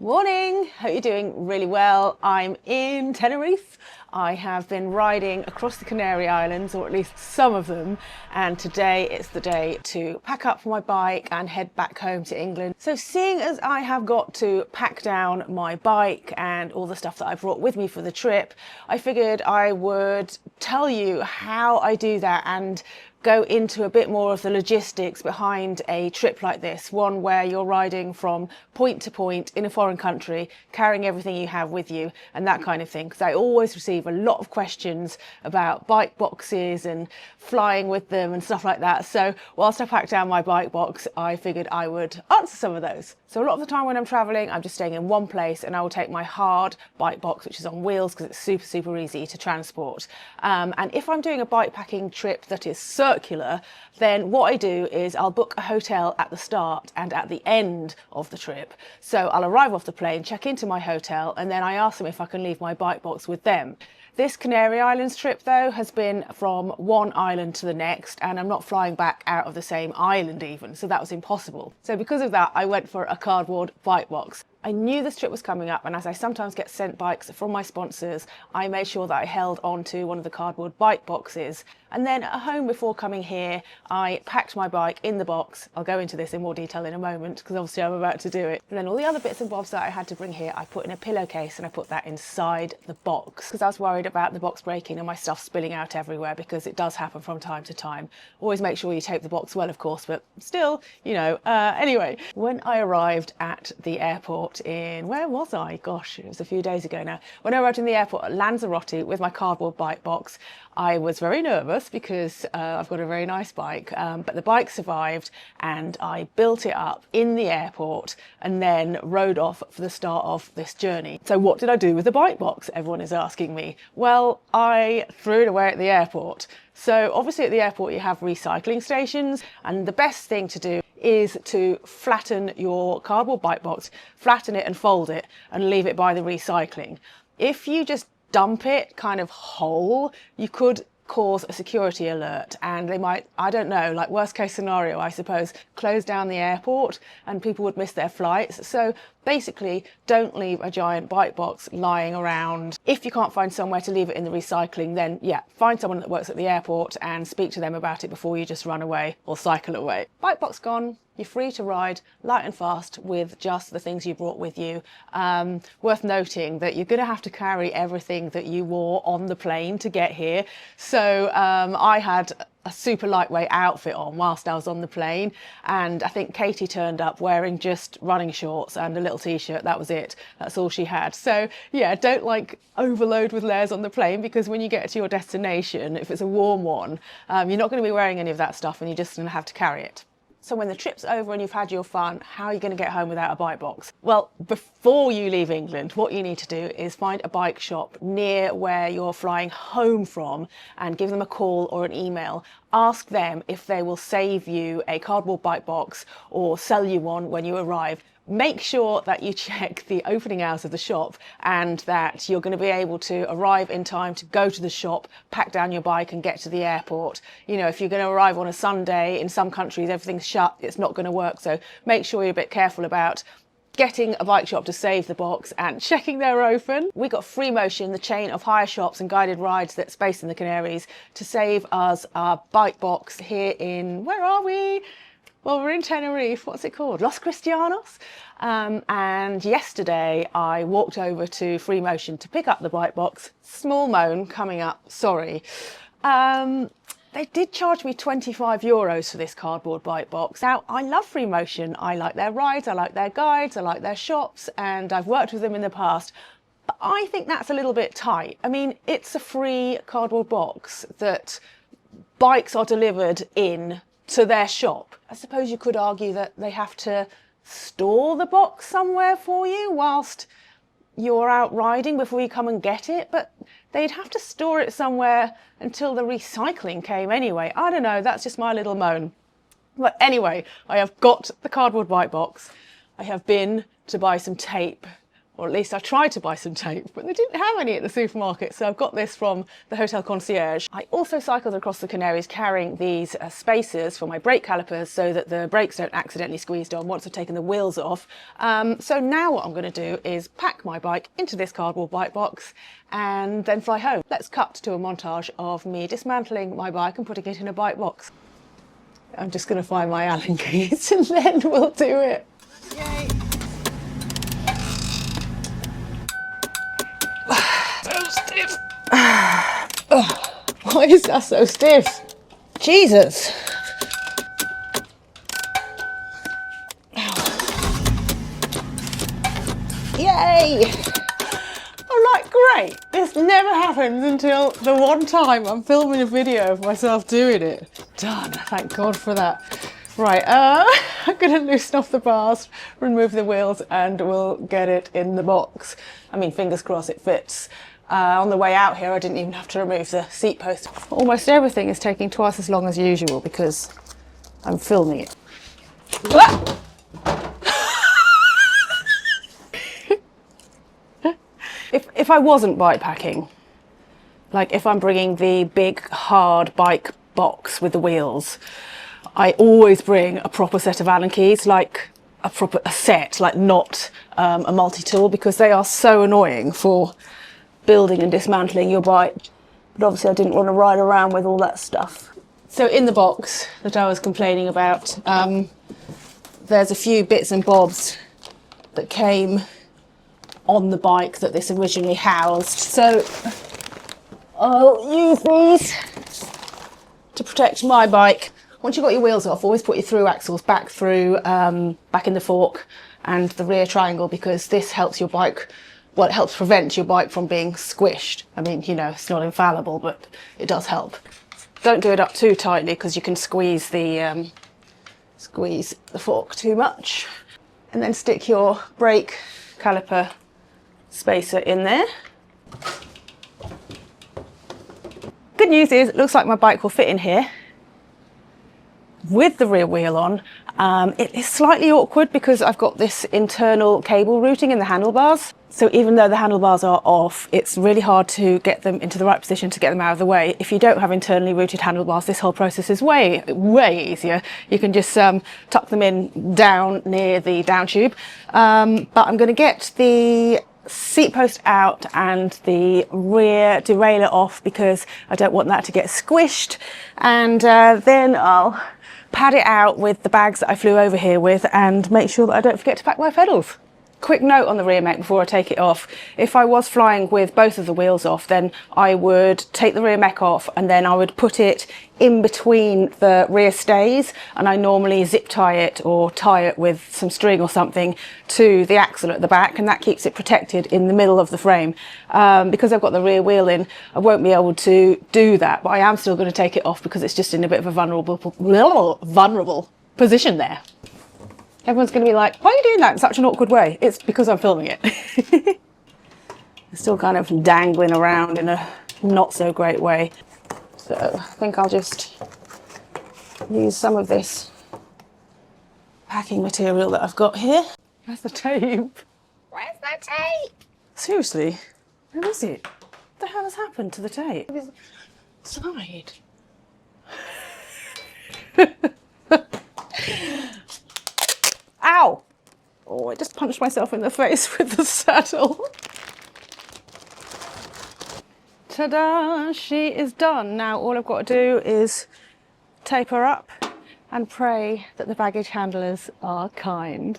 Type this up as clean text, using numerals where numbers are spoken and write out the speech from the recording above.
Morning, hope you're doing really well. I'm in Tenerife. I have been riding across the Canary Islands, or at least some of them, and today it's the day to pack up my bike and head back home to England. So seeing as I have got to pack down my bike and all the stuff that I brought with me for the trip, I figured I would tell you how I do that and go into a bit more of the logistics behind a trip like this, one where you're riding from point to point in a foreign country, carrying everything you have with you and that kind of thing. Because I always receive a lot of questions about bike boxes and flying with them and stuff like that. So whilst I packed down my bike box, I figured I would answer some of those. So a lot of the time when I'm traveling, I'm just staying in one place and I will take my hard bike box, which is on wheels because it's super easy to transport. And if I'm doing a bike packing trip that is circular, then what I do is I'll book a hotel at the start and at the end of the trip. So I'll arrive off the plane, check into my hotel, and then I ask them if I can leave my bike box with them. This Canary Islands trip, though, has been from one island to the next, and I'm not flying back out of the same island even, so that was impossible. So because of that, I went for a cardboard bike box. I knew this trip was coming up, and as I sometimes get sent bikes from my sponsors, I made sure that I held onto one of the cardboard bike boxes. And then at home before coming here, I packed my bike in the box. I'll go into this in more detail in a moment because obviously I'm about to do it. And then all the other bits and bobs that I had to bring here, I put in a pillowcase and I put that inside the box because I was worried about the box breaking and my stuff spilling out everywhere, because it does happen from time to time. Always make sure you tape the box well, of course, but still, you know. Anyway, when I arrived at the airport where was I? Gosh, it was a few days ago now. When I arrived in the airport at Lanzarote with my cardboard bike box, I was very nervous because I've got a very nice bike, but the bike survived and I built it up in the airport and then rode off for the start of this journey. So what did I do with the bike box? Everyone is asking me. Well, I threw it away at the airport. So obviously at the airport you have recycling stations, and the best thing to do is to flatten your cardboard bike box, flatten it and fold it and leave it by the recycling. If you just dump it kind of whole, you could cause a security alert, and they might, I don't know, like worst case scenario, I suppose, close down the airport and people would miss their flights. So basically, don't leave a giant bike box lying around. If you can't find somewhere to leave it in the recycling, then yeah, find someone that works at the airport and speak to them about it before you just run away or cycle away. Bike box gone. You're free to ride light and fast with just the things you brought with you. Worth noting that you're going to have to carry everything that you wore on the plane to get here. So I had a super lightweight outfit on whilst I was on the plane, and I think Katie turned up wearing just running shorts and a little t-shirt. That was it. That's all she had. So yeah, don't like overload with layers on the plane, because when you get to your destination, if it's a warm one, you're not going to be wearing any of that stuff and you're just going to have to carry it. So when the trip's over and you've had your fun, how are you going to get home without a bike box? Well, before you leave England, what you need to do is find a bike shop near where you're flying home from and give them a call or an email. Ask them if they will save you a cardboard bike box or sell you one when you arrive. Make sure that you check the opening hours of the shop and that you're going to be able to arrive in time to go to the shop, pack down your bike and get to the airport. You know, if you're going to arrive on a Sunday, in some countries everything's shut, it's not going to work. So make sure you're a bit careful about getting a bike shop to save the box and checking they're open. We got Free Motion, the chain of hire shops and guided rides that's based in the Canaries, to save us our bike box here in, where are we? Well, we're in Tenerife. What's it called? Los Cristianos. And yesterday I walked over to Free Motion to pick up the bike box. Small moan coming up, sorry. They did charge me €25 for this cardboard bike box. Now, I love Free Motion. I like their rides, I like their guides, I like their shops, and I've worked with them in the past. But I think that's a little bit tight. I mean, it's a free cardboard box that bikes are delivered in to their shop. I suppose you could argue that they have to store the box somewhere for you whilst you're out riding before you come and get it, but they'd have to store it somewhere until the recycling came anyway. I don't know, that's just my little moan. But anyway, I have got the cardboard bike box. I have been to buy some tape or at least I tried to buy some tape, but they didn't have any at the supermarket, so I've got this from the hotel concierge. I also cycled across the Canaries carrying these spacers for my brake calipers so that the brakes don't accidentally squeeze on once I've taken the wheels off. So now what I'm going to do is pack my bike into this cardboard bike box and then fly home. Let's cut to a montage of me dismantling my bike and putting it in a bike box. I'm just going to find my Allen keys and then we'll do it. Yay! So stiff. Why is that so stiff? Jesus. Yay! I'm like, great. This never happens until the one time I'm filming a video of myself doing it. Done. Thank God for that. Right, I'm going to loosen off the bars, remove the wheels, and we'll get it in the box. I mean, fingers crossed it fits. On the way out here, I didn't even have to remove the seat post. Almost everything is taking twice as long as usual because I'm filming it. If I wasn't bike packing, like if I'm bringing the big hard bike box with the wheels, I always bring a proper set of Allen keys, like a set, like not a multi-tool, because they are so annoying for building and dismantling your bike. But obviously I didn't want to ride around with all that stuff. So in the box that I was complaining about, there's a few bits and bobs that came on the bike that this originally housed. So I'll use these to protect my bike. Once you've got your wheels off, always put your through axles back through, back in the fork and the rear triangle, because this helps your bike, well, it helps prevent your bike from being squished. I mean, you know, it's not infallible, but it does help. Don't do it up too tightly because you can squeeze the fork too much. And then stick your brake caliper spacer in there. Good news is it looks like my bike will fit in here with the rear wheel on. It is slightly awkward because I've got this internal cable routing in the handlebars. So even though the handlebars are off, it's really hard to get them into the right position to get them out of the way. If you don't have internally routed handlebars, this whole process is way easier. You can just tuck them in down near the down tube. But I'm going to get the seat post out and the rear derailleur off because I don't want that to get squished. And then I'll pad it out with the bags that I flew over here with and make sure that I don't forget to pack my pedals. Quick note on the rear mech before I take it off. If I was flying with both of the wheels off, then I would take the rear mech off and then I would put it in between the rear stays, and I normally zip tie it or tie it with some string or something to the axle at the back, and that keeps it protected in the middle of the frame. Because I've got the rear wheel in, I won't be able to do that, but I am still going to take it off because it's just in a bit of a vulnerable position there. Everyone's going to be like, why are you doing that in such an awkward way? It's because I'm filming it. It's still kind of dangling around in a not so great way. So I think I'll just use some of this packing material that I've got here. Where's the tape? Where's the tape? Seriously, where is it? What the hell has happened to the tape? Slide. Ow! Oh, I just punched myself in the face with the saddle. Ta-da! She is done. Now all I've got to do is tape her up and pray that the baggage handlers are kind.